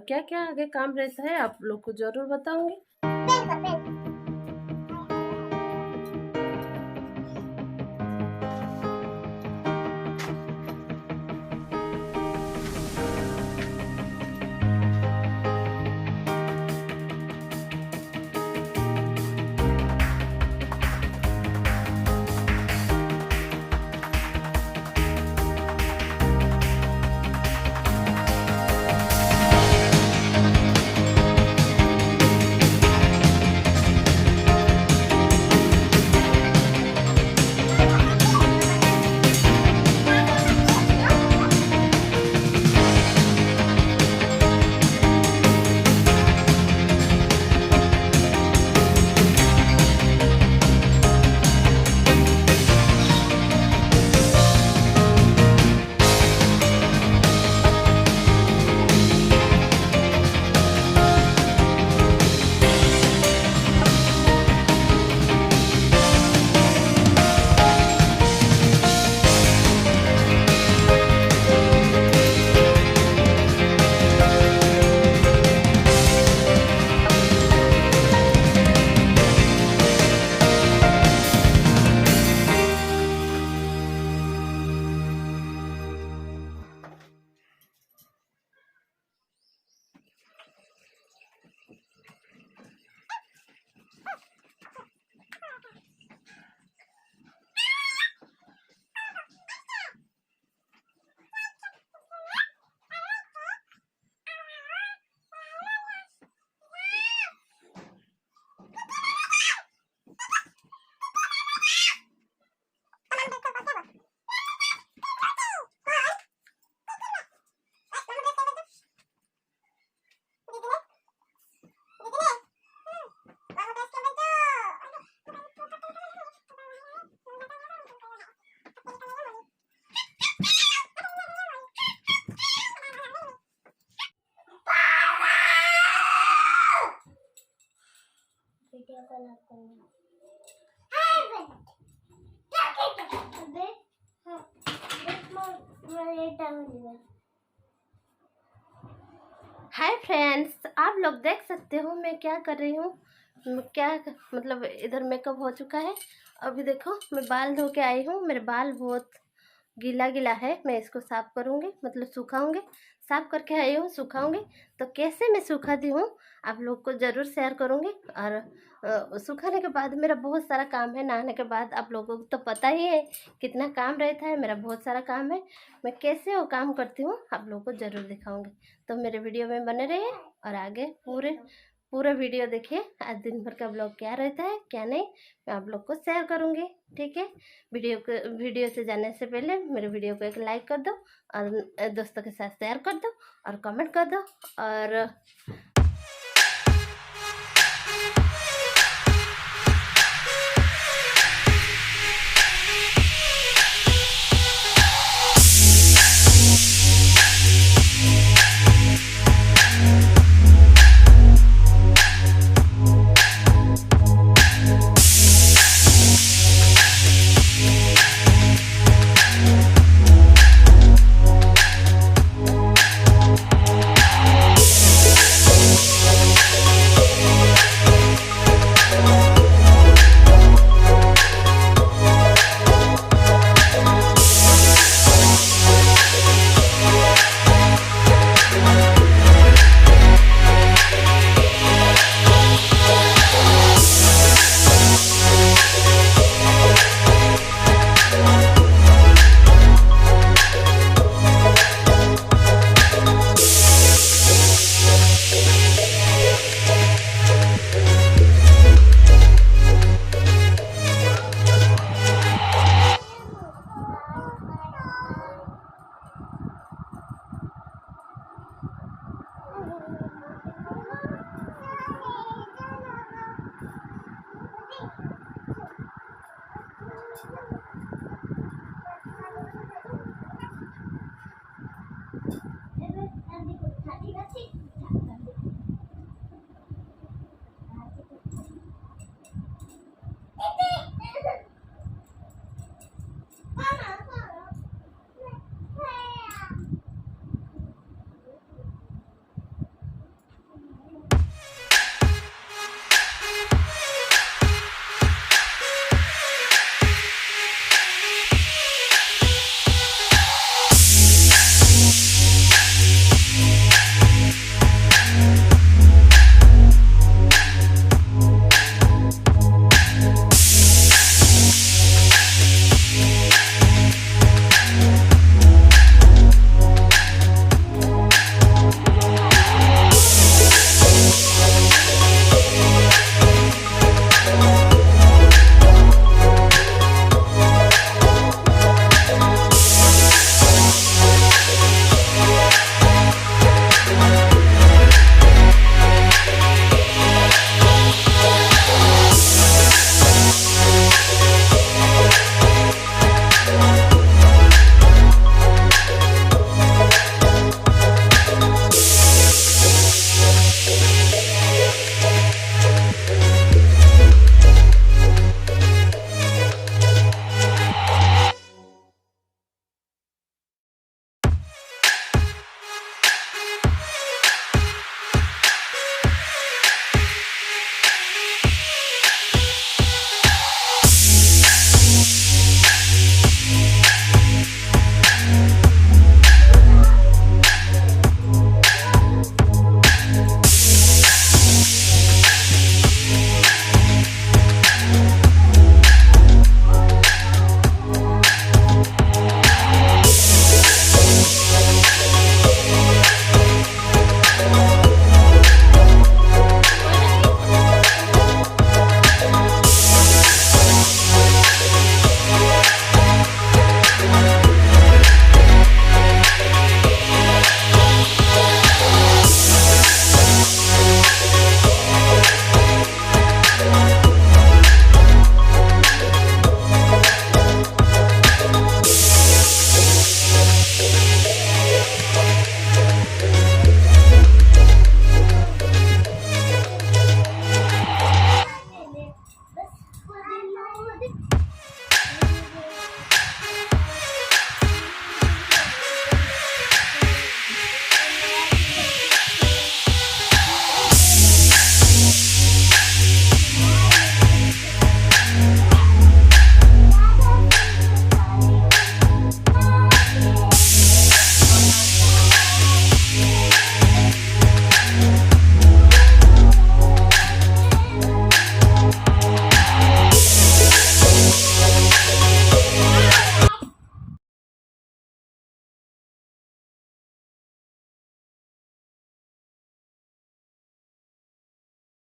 क्या क्या आगे काम रहता है आप लोग को ज़रूर बताऊंगी। हाय फ्रेंड्स, आप लोग देख सकते हो मैं क्या कर रही हूँ। क्या मतलब इधर मेकअप हो चुका है। अभी देखो मैं बाल धो के आई हूँ। मेरे बाल बहुत गीला गीला है, मैं इसको साफ़ करूँगी, मतलब सुखाऊंगी। साफ़ करके आई हूँ, सुखाऊंगी। तो कैसे मैं सुखाती हूँ आप लोग को ज़रूर शेयर करूँगी। और सुखाने के बाद मेरा बहुत सारा काम है। नहाने के बाद आप लोगों को तो पता ही है कितना काम रहता है, मेरा बहुत सारा काम है। मैं कैसे वो काम करती हूँ आप लोगों को ज़रूर दिखाऊंगी। तो मेरे वीडियो में बने रहिए और आगे पूरा वीडियो देखिए। आज दिन भर का ब्लॉग क्या रहता है क्या नहीं मैं आप लोग को शेयर करूँगी, ठीक है। वीडियो से जाने से पहले मेरे वीडियो को एक लाइक कर दो और दोस्तों के साथ शेयर कर दो और कमेंट कर दो। और